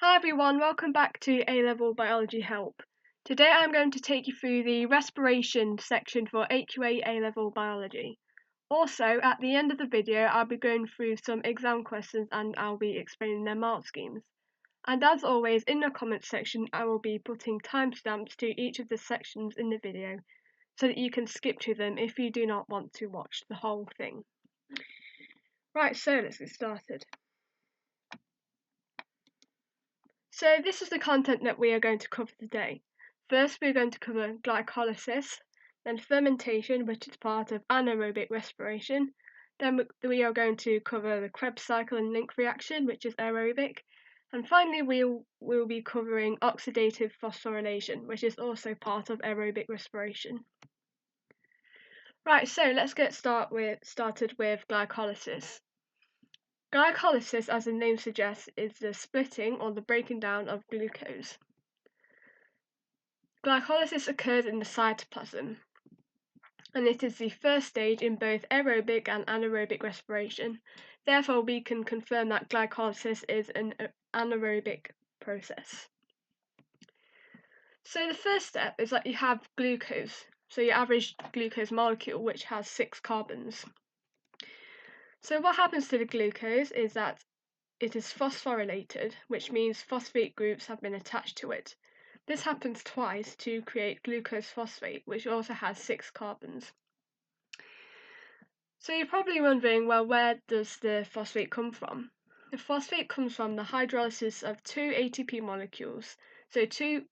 Hi everyone, welcome back to A Level Biology Help. Today I'm going to take you through the respiration section for AQA A Level Biology. Also, at the end of the video, I'll be going through some exam questions and I'll be explaining their mark schemes. And as always, in the comments section, I will be putting timestamps to each of the sections in the video so that you can skip to them if you do not want to watch the whole thing. Right, so let's get started. So this is the content that we are going to cover today. First, we're going to cover glycolysis, then fermentation, which is part of anaerobic respiration. Then we are going to cover the Krebs cycle and link reaction, which is aerobic. And finally, we'll be covering oxidative phosphorylation, which is also part of aerobic respiration. Right, so let's get started with glycolysis. Glycolysis, as the name suggests, is the splitting or the breaking down of glucose. Glycolysis occurs in the cytoplasm, and it is the first stage in both aerobic and anaerobic respiration. Therefore, we can confirm that glycolysis is an anaerobic process. So the first step is that you have glucose, so your average glucose molecule, which has 6 carbons. So what happens to the glucose is that it is phosphorylated, which means phosphate groups have been attached to it. This happens twice to create glucose phosphate, which also has 6 carbons. So you're probably wondering, well, where does the phosphate come from? The phosphate comes from the hydrolysis of 2 ATP molecules. So 2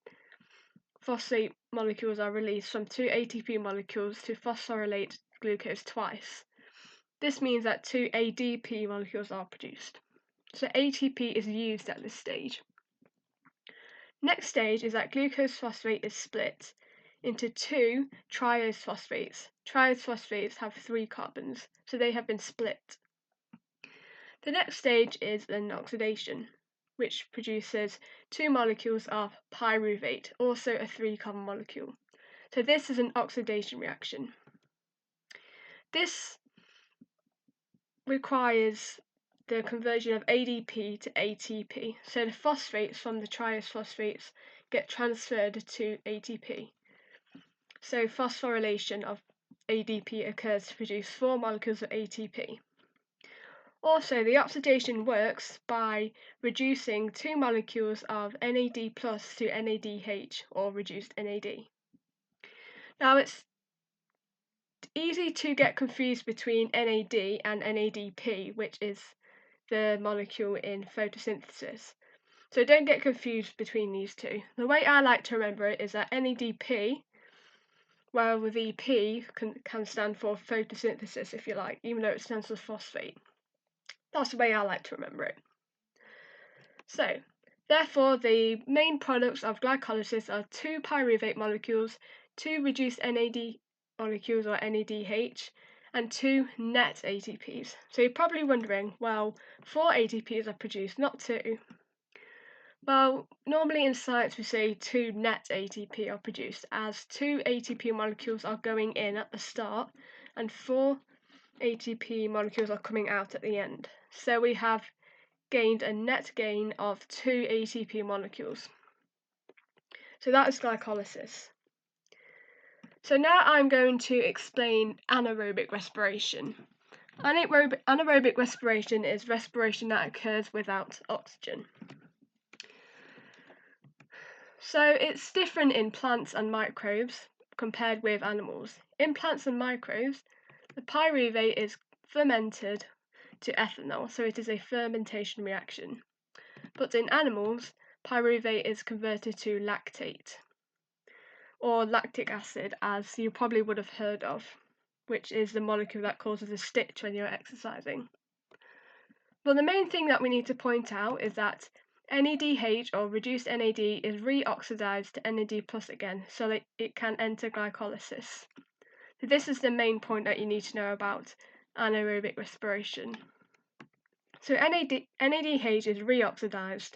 phosphate molecules are released from 2 ATP molecules to phosphorylate glucose twice. This means that 2 ADP molecules are produced. So ATP is used at this stage. Next stage is that glucose phosphate is split into 2 triose phosphates. Triose phosphates have 3 carbons, so they have been split. The next stage is an oxidation, which produces 2 molecules of pyruvate, also a 3-carbon molecule. So this is an oxidation reaction. This requires the conversion of ADP to ATP. So the phosphates from the triose phosphates get transferred to ATP. So phosphorylation of ADP occurs to produce 4 molecules of ATP. Also, the oxidation works by reducing 2 molecules of NAD+ to NADH, or reduced NAD. Now, it's easy to get confused between NAD and NADP, which is the molecule in photosynthesis. So don't get confused between these two. The way I like to remember it is that NADP, well, the P can stand for photosynthesis, if you like, even though it stands for phosphate. That's the way I like to remember it. So, therefore, the main products of glycolysis are 2 pyruvate molecules, 2 reduced NAD molecules or NADH, and 2 net ATPs. So you're probably wondering, well, 4 ATPs are produced, not 2. Well, normally in science we say 2 net ATP are produced, as 2 ATP molecules are going in at the start and 4 ATP molecules are coming out at the end. So we have gained a net gain of 2 ATP molecules. So that is glycolysis. So now I'm going to explain anaerobic respiration. Anaerobic respiration is respiration that occurs without oxygen. So it's different in plants and microbes compared with animals. In plants and microbes, the pyruvate is fermented to ethanol, so it is a fermentation reaction. But in animals, pyruvate is converted to lactate, or lactic acid, as you probably would have heard of, which is the molecule that causes a stitch when you're exercising. But the main thing that we need to point out is that NADH, or reduced NAD, is reoxidized to NAD+ again, so that it can enter glycolysis. So this is the main point that you need to know about anaerobic respiration. So NADH is reoxidized,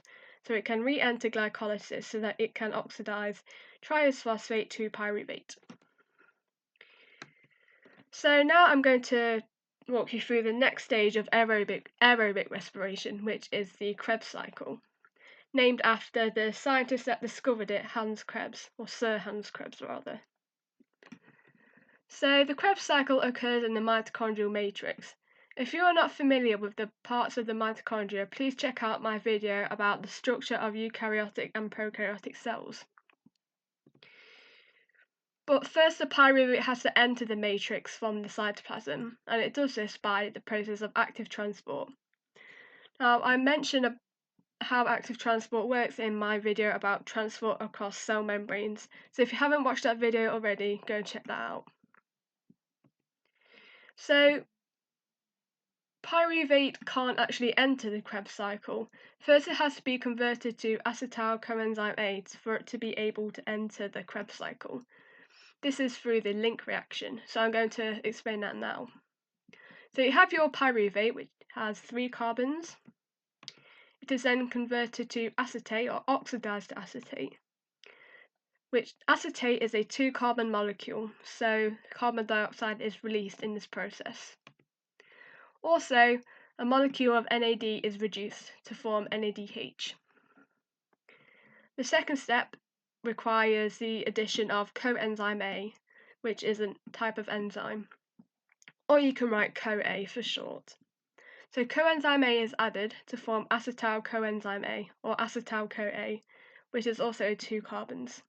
so it can re-enter glycolysis so that it can oxidize triose phosphate to pyruvate. So now I'm going to walk you through the next stage of aerobic respiration, which is the Krebs cycle. named after the scientist that discovered it, Hans Krebs, or Sir Hans Krebs rather. So the Krebs cycle occurs in the mitochondrial matrix. If you are not familiar with the parts of the mitochondria, please check out my video about the structure of eukaryotic and prokaryotic cells. But first, the pyruvate has to enter the matrix from the cytoplasm, and it does this by the process of active transport. Now, I mentioned how active transport works in my video about transport across cell membranes, so if you haven't watched that video already, go check that out. So, pyruvate can't actually enter the Krebs cycle. First, it has to be converted to acetyl coenzyme A for it to be able to enter the Krebs cycle. This is through the link reaction, so I'm going to explain that now. So you have your pyruvate, which has 3 carbons. It is then converted to acetate or oxidized to acetate, which acetate is a 2-carbon molecule, so carbon dioxide is released in this process. Also, a molecule of NAD is reduced to form NADH. The second step requires the addition of coenzyme A, which is a type of enzyme, or you can write CoA for short. So coenzyme A is added to form acetyl coenzyme A, or acetyl CoA, which is also 2 carbons.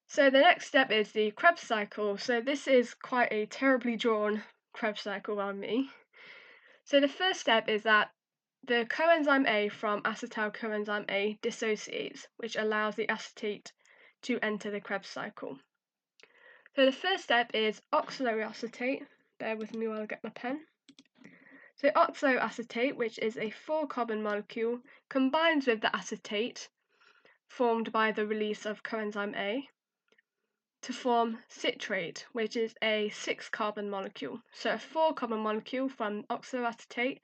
So the next step is the Krebs cycle. So this is quite a terribly drawn Krebs cycle around me. So the first step is that the coenzyme A from acetyl coenzyme A dissociates, which allows the acetate to enter the Krebs cycle. So the first step is oxaloacetate. Bear with me while I get my pen. So oxaloacetate, which is a 4-carbon molecule, combines with the acetate formed by the release of coenzyme A to form citrate, which is a 6-carbon molecule. So a 4-carbon molecule from oxaloacetate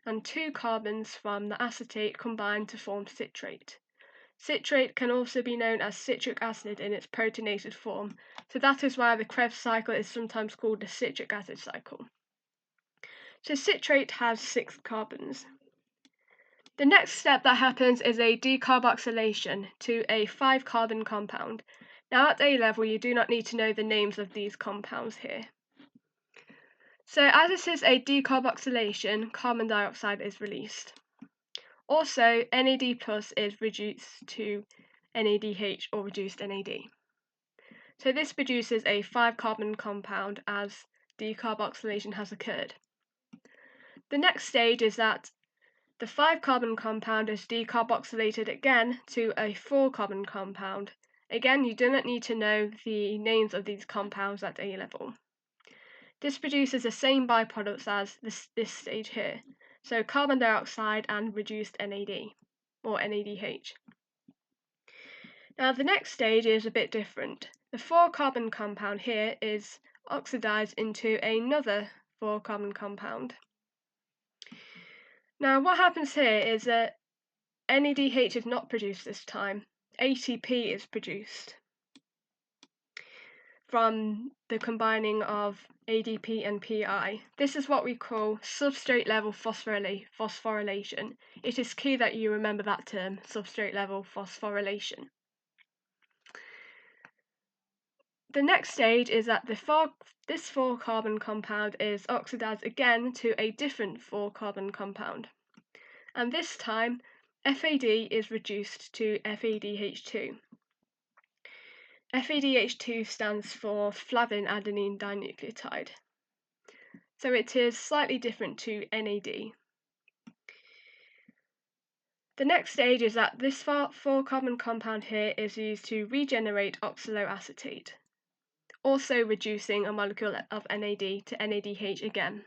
and 2 carbons from the acetate combine to form citrate. Citrate can also be known as citric acid in its protonated form, so that is why the Krebs cycle is sometimes called the citric acid cycle. So citrate has 6 carbons. The next step that happens is a decarboxylation to a 5-carbon compound. Now at A level you do not need to know the names of these compounds here. So as this is a decarboxylation, carbon dioxide is released. Also, NAD+ is reduced to NADH or reduced NAD. So this produces a 5-carbon compound as decarboxylation has occurred. The next stage is that the 5-carbon compound is decarboxylated again to a 4-carbon compound. Again, you do not need to know the names of these compounds at A level. This produces the same byproducts as this stage here, so carbon dioxide and reduced NAD, or NADH. Now the next stage is a bit different. The 4-carbon compound here is oxidized into another 4-carbon compound. Now what happens here is that NADH is not produced this time. ATP is produced from the combining of ADP and PI. This is what we call substrate level phosphorylation. It is key that you remember that term, substrate level phosphorylation. The next stage is that this 4-carbon compound is oxidized again to a different 4-carbon compound. And this time, FAD is reduced to FADH2. FADH2 stands for flavin adenine dinucleotide. So it is slightly different to NAD. The next stage is that this 4-carbon compound here is used to regenerate oxaloacetate, also reducing a molecule of NAD to NADH again.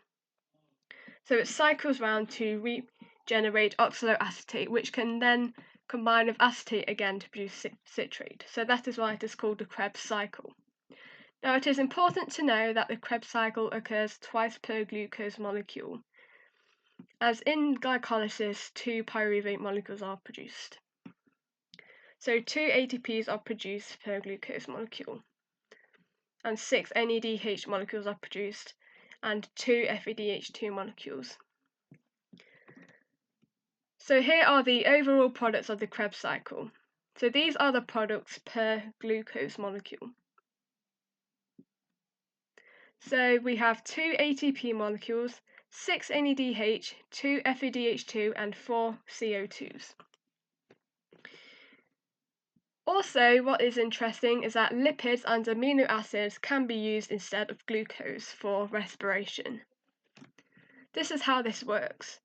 So it cycles round to regenerate oxaloacetate, which can then combine with acetate again to produce citrate. So that is why it is called the Krebs cycle. Now it is important to know that the Krebs cycle occurs twice per glucose molecule, as in glycolysis 2 pyruvate molecules are produced. So 2 ATPs are produced per glucose molecule, and 6 NADH molecules are produced, and 2 FADH2 molecules. So here are the overall products of the Krebs cycle. So these are the products per glucose molecule. So we have 2 ATP molecules, 6 NADH, 2 FADH2 and 4 CO2s. Also, what is interesting is that lipids and amino acids can be used instead of glucose for respiration. This is how this works.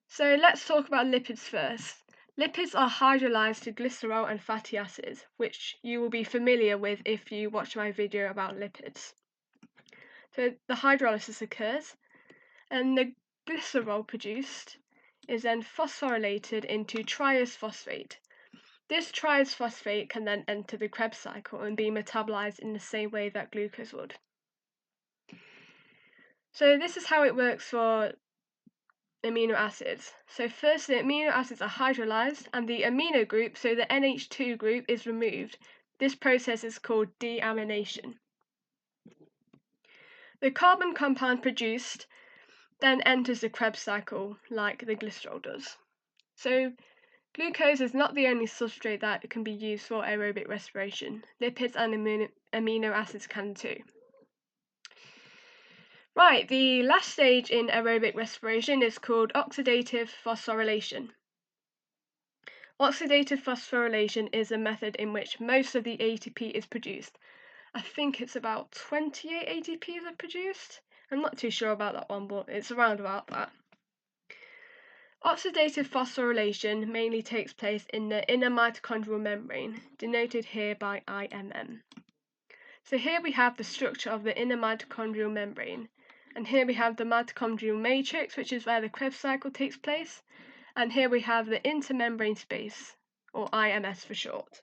So let's talk about lipids first. Lipids are hydrolyzed to glycerol and fatty acids, which you will be familiar with if you watch my video about lipids. So the hydrolysis occurs, and the glycerol produced is then phosphorylated into triose phosphate. This triose phosphate can then enter the Krebs cycle and be metabolized in the same way that glucose would. So this is how it works for amino acids. So first, the amino acids are hydrolyzed and the amino group, so the NH2 group, is removed. This process is called deamination. The carbon compound produced then enters the Krebs cycle like the glycerol does. So glucose is not the only substrate that can be used for aerobic respiration. Lipids and amino acids can too. Right, the last stage in aerobic respiration is called oxidative phosphorylation. Oxidative phosphorylation is a method in which most of the ATP is produced. I think it's about 28 ATPs are produced. I'm not too sure about that one, but it's around about that. Oxidative phosphorylation mainly takes place in the inner mitochondrial membrane, denoted here by IMM. So here we have the structure of the inner mitochondrial membrane, and here we have the mitochondrial matrix, which is where the Krebs cycle takes place, and here we have the intermembrane space, or IMS for short.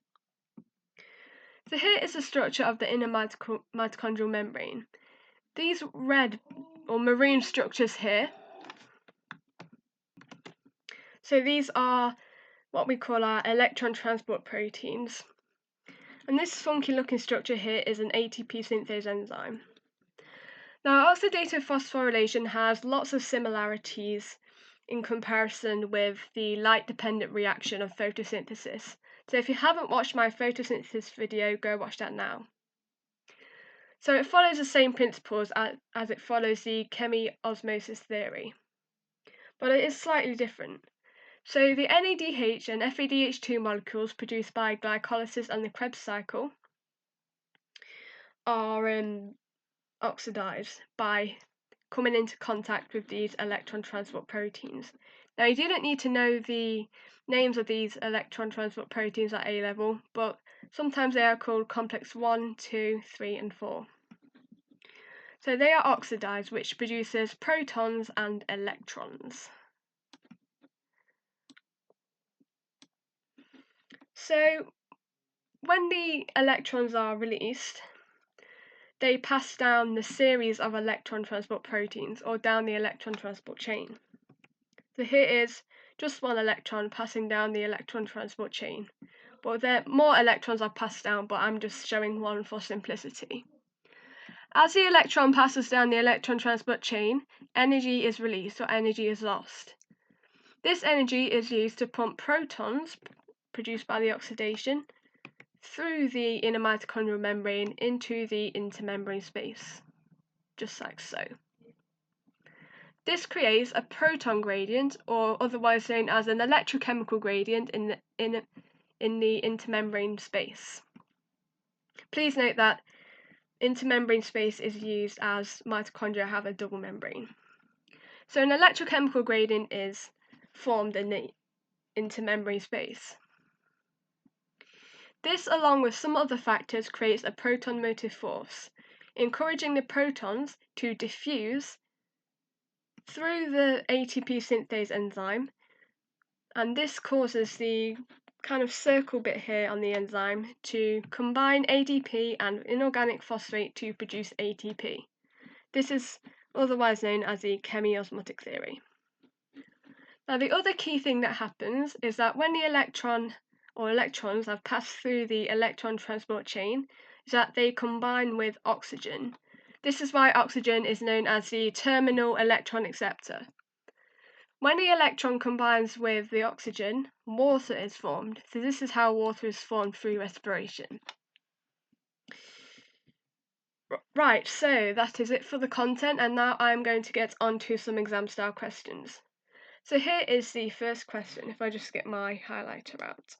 So here is the structure of the inner mitochondrial membrane. These red or maroon structures here, so these are what we call our electron transport proteins. And this funky looking structure here is an ATP synthase enzyme. Now, oxidative phosphorylation has lots of similarities in comparison with the light-dependent reaction of photosynthesis. So if you haven't watched my photosynthesis video, go watch that now. So it follows the same principles as it follows the chemiosmosis theory, but it is slightly different. So the NADH and FADH2 molecules produced by glycolysis and the Krebs cycle are oxidized by coming into contact with these electron transport proteins. Now, you do not need to know the names of these electron transport proteins at A level, but sometimes they are called complex 1, 2, 3, and 4. So they are oxidized, which produces protons and electrons. So when the electrons are released, they pass down the series of electron transport proteins, or down the electron transport chain. So here is just one electron passing down the electron transport chain, but more electrons are passed down, but I'm just showing one for simplicity. As the electron passes down the electron transport chain, energy is released, or energy is lost. This energy is used to pump protons, produced by the oxidation, through the inner mitochondrial membrane into the intermembrane space, just like so. This creates a proton gradient, or otherwise known as an electrochemical gradient in the intermembrane space. Please note that intermembrane space is used as mitochondria have a double membrane. So an electrochemical gradient is formed in the intermembrane space. This, along with some other factors, creates a proton motive force, encouraging the protons to diffuse through the ATP synthase enzyme, and this causes the kind of circle bit here on the enzyme to combine ADP and inorganic phosphate to produce ATP. This is otherwise known as the chemiosmotic theory. Now, the other key thing that happens is that when the electrons have passed through the electron transport chain, is that they combine with oxygen. This is why oxygen is known as the terminal electron acceptor. When the electron combines with the oxygen, water is formed. So this is how water is formed through respiration. Right, so that is it for the content, and now I'm going to get on to some exam style questions. So here is the first question, if I just get my highlighter out.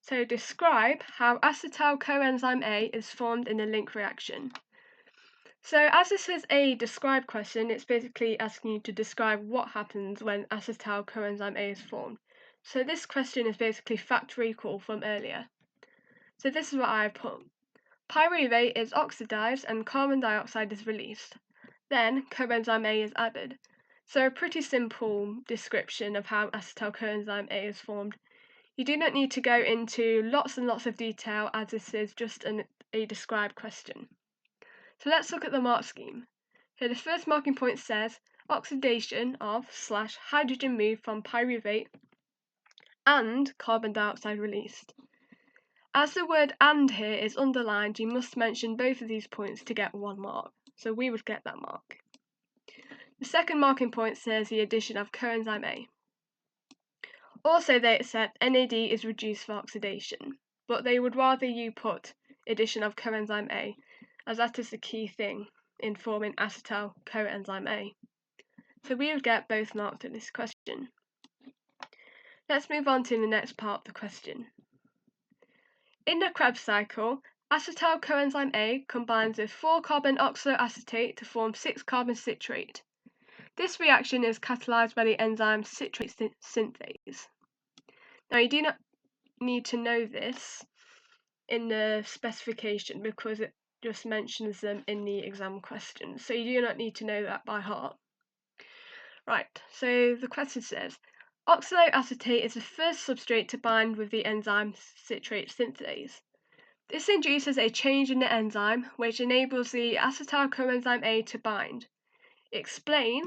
So describe how acetyl coenzyme A is formed in a link reaction. So as this is a describe question, it's basically asking you to describe what happens when acetyl coenzyme A is formed. So this question is basically fact recall from earlier. So this is what I've put. Pyruvate is oxidized and carbon dioxide is released. Then coenzyme A is added. So a pretty simple description of how acetyl coenzyme A is formed. You do not need to go into lots and lots of detail, as this is just a describe question. So let's look at the mark scheme. Here the first marking point says oxidation of / hydrogen moved from pyruvate and carbon dioxide released. As the word and here is underlined, you must mention both of these points to get 1 mark. So we would get that mark. The second marking point says the addition of coenzyme A. Also they accept NAD is reduced for oxidation, but they would rather you put addition of coenzyme A, as that is the key thing in forming acetyl coenzyme A. So we would get both marks in this question. Let's move on to the next part of the question. In the Krebs cycle, acetyl coenzyme A combines with 4-carbon oxaloacetate to form 6-carbon citrate. This reaction is catalyzed by the enzyme citrate synthase. Now you do not need to know this in the specification because it just mentions them in the exam questions, so you do not need to know that by heart. Right, so the question says, oxaloacetate is the first substrate to bind with the enzyme citrate synthase. This induces a change in the enzyme, which enables the acetyl coenzyme A to bind. Explain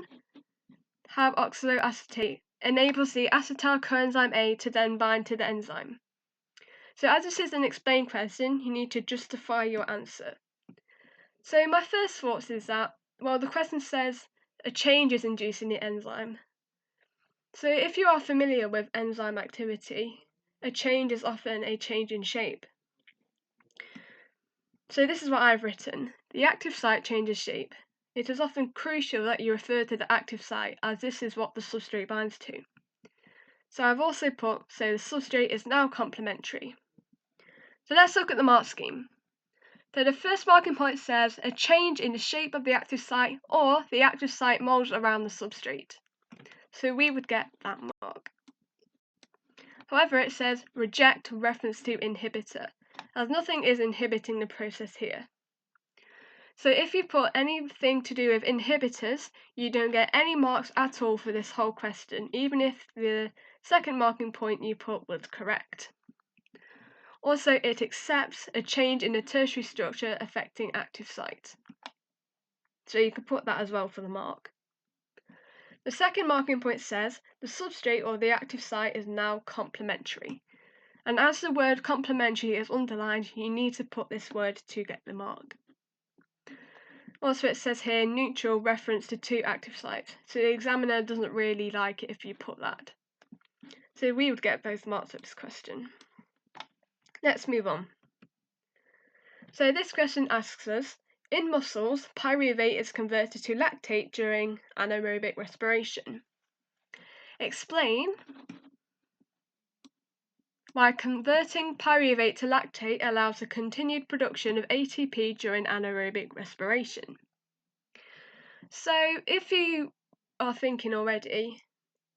how oxaloacetate enables the acetyl coenzyme A to then bind to the enzyme. So as this is an explain question, you need to justify your answer. So my first thoughts is that, well, the question says a change is induced in the enzyme. So if you are familiar with enzyme activity, a change is often a change in shape. So this is what I've written. The active site changes shape. It is often crucial that you refer to the active site, as this is what the substrate binds to. So I've also put, so the substrate is now complementary. So let's look at the mark scheme. So the first marking point says a change in the shape of the active site, or the active site molds around the substrate. So we would get that mark. However, it says reject reference to inhibitor, as nothing is inhibiting the process here. So if you put anything to do with inhibitors, you don't get any marks at all for this whole question, even if the second marking point you put was correct. Also, it accepts a change in the tertiary structure affecting active site. So you can put that as well for the mark. The second marking point says the substrate or the active site is now complementary. And as the word complementary is underlined, you need to put this word to get the mark. Also, it says here neutral reference to 2 active sites. So the examiner doesn't really like it if you put that. So we would get both marks for this question. Let's move on. So this question asks us, in muscles, pyruvate is converted to lactate during anaerobic respiration. Explain why converting pyruvate to lactate allows the continued production of ATP during anaerobic respiration. So if you are thinking already,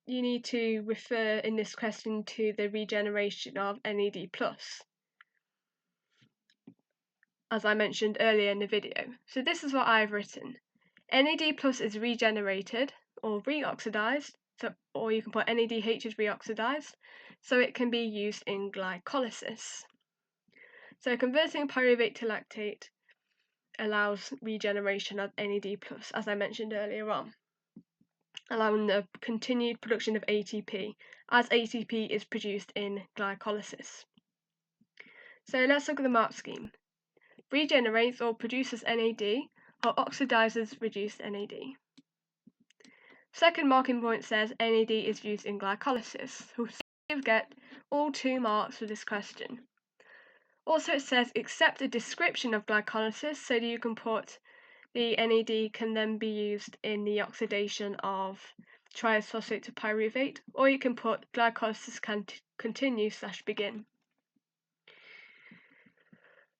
you need to refer in this question to the regeneration of NAD+, as I mentioned earlier in the video. So this is what I've written. NAD+ is regenerated or reoxidized, or you can put NADH is reoxidized, so it can be used in glycolysis. So converting pyruvate to lactate allows regeneration of NAD+, as I mentioned earlier on, allowing the continued production of ATP, as ATP is produced in glycolysis. So let's look at the mark scheme. Regenerates or produces NAD, or oxidizes reduced NAD. Second marking point says NAD is used in glycolysis. So you get all 2 marks for this question. Also it says accept a description of glycolysis, so that you can put the NAD can then be used in the oxidation of triphosphate to pyruvate, or you can put glycolysis can continue / begin.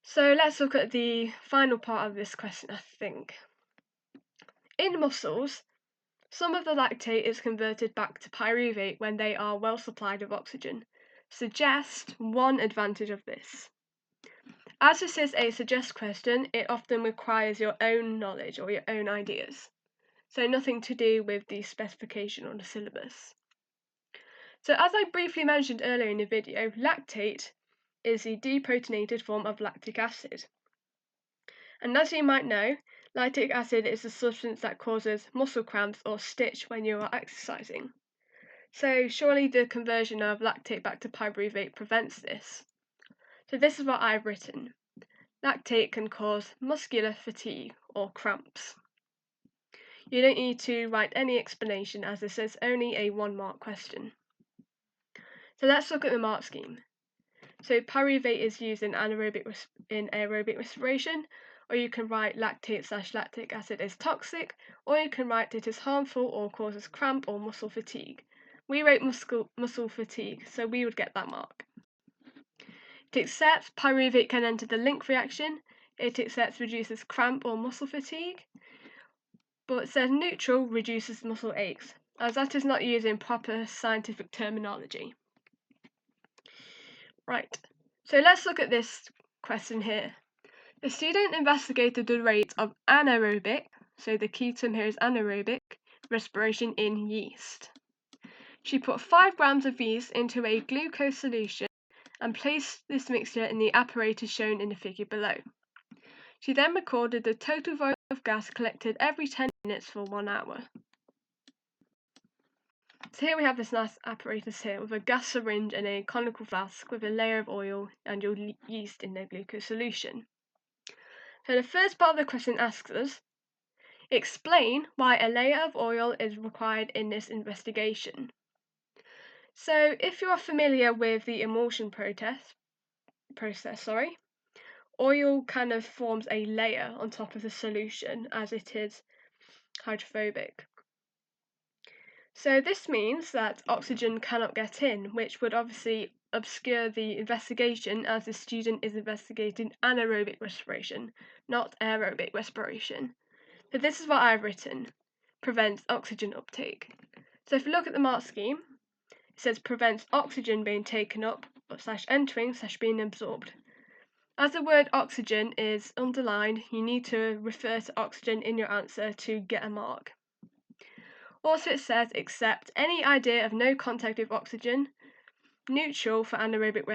So let's look at the final part of this question, I think. In muscles, some of the lactate is converted back to pyruvate when they are well supplied with oxygen. Suggest one advantage of this. As this is a suggest question, it often requires your own knowledge or your own ideas. So nothing to do with the specification or the syllabus. So as I briefly mentioned earlier in the video, lactate is the deprotonated form of lactic acid. And as you might know, lactic acid is a substance that causes muscle cramps or stitch when you are exercising. So surely the conversion of lactate back to pyruvate prevents this. So this is what I've written. Lactate can cause muscular fatigue or cramps. You don't need to write any explanation as this is only a 1-mark question. So let's look at the mark scheme. So pyruvate is used in aerobic respiration, or you can write lactate / lactic acid is toxic, or you can write it is harmful or causes cramp or muscle fatigue. We wrote muscle fatigue, so we would get that mark. It accepts pyruvate can enter the link reaction. It accepts reduces cramp or muscle fatigue, but it says neutral reduces muscle aches, as that is not used in proper scientific terminology. Right, so let's look at this question here. The student investigated the rate of anaerobic, so the key term here is anaerobic, respiration in yeast. She put 5 grams of yeast into a glucose solution and placed this mixture in the apparatus shown in the figure below. She then recorded the total volume of gas collected every 10 minutes for 1 hour. So here we have this nice apparatus here with a gas syringe and a conical flask with a layer of oil and your yeast in the glucose solution. So the first part of the question asks us, explain why a layer of oil is required in this investigation. So if you are familiar with the emulsion process, oil kind of forms a layer on top of the solution as it is hydrophobic. So this means that oxygen cannot get in, which would obviously obscure the investigation as the student is investigating anaerobic respiration, not aerobic respiration. So this is what I've written, prevents oxygen uptake. So if you look at the mark scheme, it says prevents oxygen being taken up / entering / being absorbed. As the word oxygen is underlined, you need to refer to oxygen in your answer to get a mark. Also it says accept any idea of no contact with oxygen, neutral for anaerobic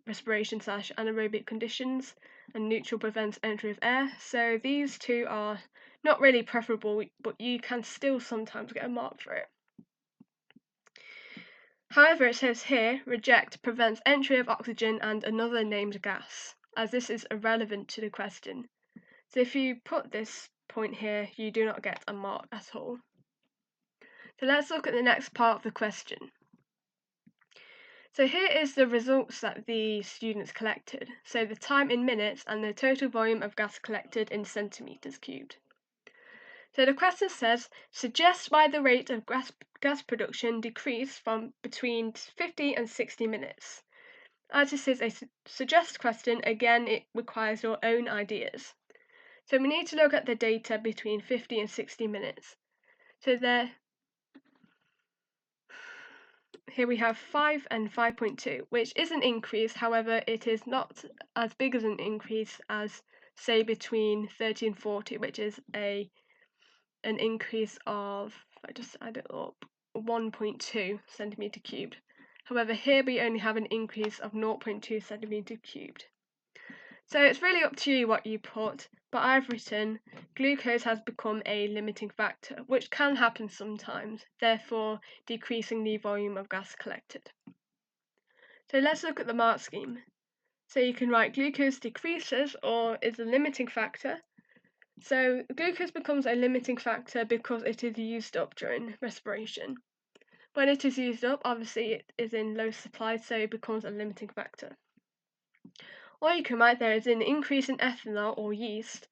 respiration / anaerobic conditions, and neutral prevents entry of air. So these two are not really preferable, but you can still sometimes get a mark for it. However, it says here, reject prevents entry of oxygen and another named gas, as this is irrelevant to the question. So if you put this point here, you do not get a mark at all. So let's look at the next part of the question. So here is the results that the students collected. So the time in minutes and the total volume of gas collected in centimeters cubed. So the question says, suggest why the rate of gas production decreased from between 50 and 60 minutes. As this is a suggest question, again, it requires your own ideas. So we need to look at the data between 50 and 60 minutes. So here we have 5 and 5.2, which is an increase. However, it is not as big as an increase as, say, between 30 and 40, which is an increase of, if I just add it up, 1.2 centimeter cubed. However, here we only have an increase of 0.2 centimeter cubed. So it's really up to you what you put, but I've written glucose has become a limiting factor, which can happen sometimes, therefore decreasing the volume of gas collected. So let's look at the mark scheme. So you can write glucose decreases or is a limiting factor, So glucose becomes a limiting factor because it is used up during respiration. When it is used up, obviously it is in low supply, so it becomes a limiting factor. Or you can write there is an increase in ethanol or yeast,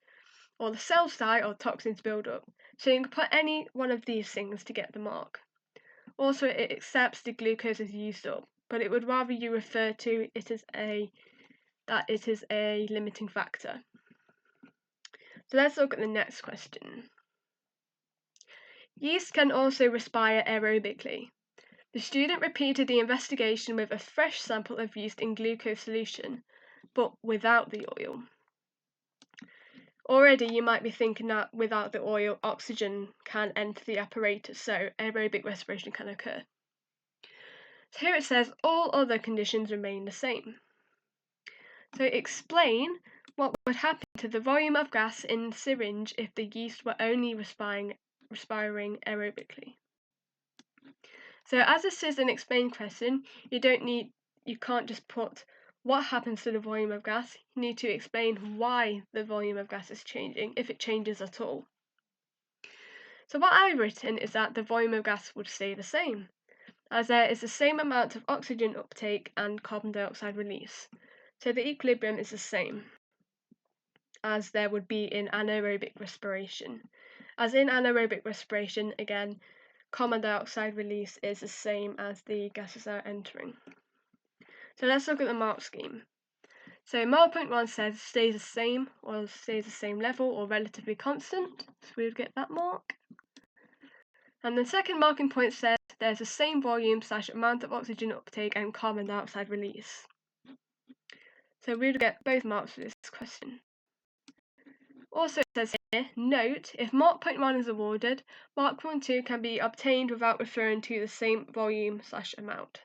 or the cells die or toxins build up. So you can put any one of these things to get the mark. Also, it accepts the glucose is used up, but it would rather you refer to it as that it is a limiting factor. So let's look at the next question. Yeast can also respire aerobically. The student repeated the investigation with a fresh sample of yeast in glucose solution, but without the oil. Already you might be thinking that without the oil, oxygen can enter the apparatus, so aerobic respiration can occur. So here it says all other conditions remain the same. So explain what would happen to the volume of gas in the syringe if the yeast were only respiring aerobically. So as this is an explain question, you can't just put what happens to the volume of gas. You need to explain why the volume of gas is changing, if it changes at all. So what I've written is that the volume of gas would stay the same, as there is the same amount of oxygen uptake and carbon dioxide release. So the equilibrium is the same as there would be in anaerobic respiration. As in anaerobic respiration, again, carbon dioxide release is the same as the gases are entering. So let's look at the mark scheme. So mark point 1 says stays the same or stays the same level or relatively constant, so we would get that mark. And the second marking point says there's the same volume / amount of oxygen uptake and carbon dioxide release. So we would get both marks for this question. Also it says here, note, if mark point 1 is awarded, mark point 2 can be obtained without referring to the same volume / amount.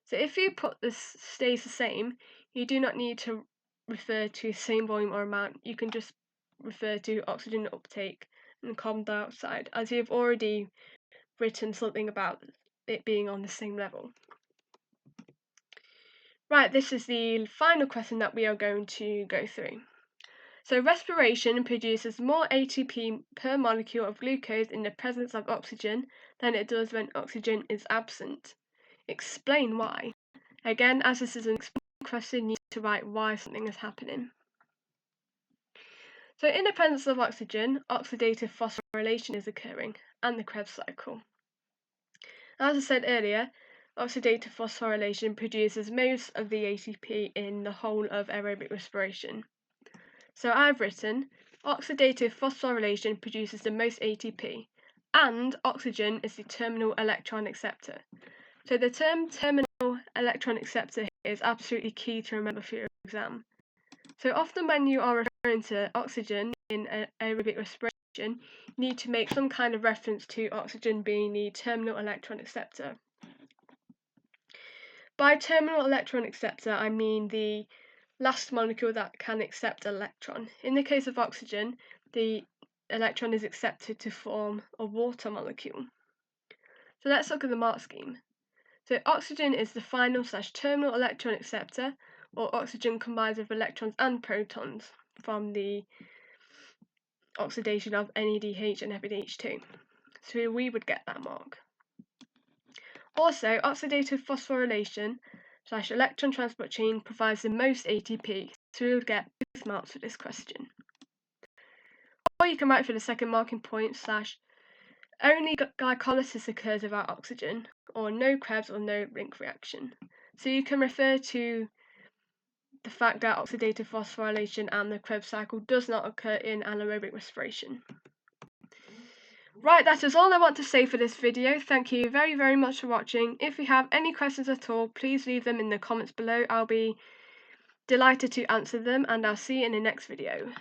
So if you put this stays the same, you do not need to refer to same volume or amount. You can just refer to oxygen uptake and carbon dioxide, as you've already written something about it being on the same level. Right, this is the final question that we are going to go through. So respiration produces more ATP per molecule of glucose in the presence of oxygen than it does when oxygen is absent. Explain why. Again, as this is an explain question, you need to write why something is happening. So in the presence of oxygen, oxidative phosphorylation is occurring, and the Krebs cycle. As I said earlier, oxidative phosphorylation produces most of the ATP in the whole of aerobic respiration. So I've written, oxidative phosphorylation produces the most ATP, and oxygen is the terminal electron acceptor. So the term terminal electron acceptor is absolutely key to remember for your exam. So often when you are referring to oxygen in aerobic respiration, you need to make some kind of reference to oxygen being the terminal electron acceptor. By terminal electron acceptor, I mean the last molecule that can accept an electron. In the case of oxygen, the electron is accepted to form a water molecule. So let's look at the mark scheme. So oxygen is the final / terminal electron acceptor, or oxygen combines with electrons and protons from the oxidation of NADH and FADH2. So we would get that mark. Also, oxidative phosphorylation / electron transport chain provides the most ATP, so we would get both marks for this question. Or you can write for the second marking point / only glycolysis occurs without oxygen, or no Krebs or no link reaction. So you can refer to the fact that oxidative phosphorylation and the Krebs cycle does not occur in anaerobic respiration. Right, that is all I want to say for this video. Thank you very, very much for watching. If you have any questions at all, please leave them in the comments below. I'll be delighted to answer them, and I'll see you in the next video.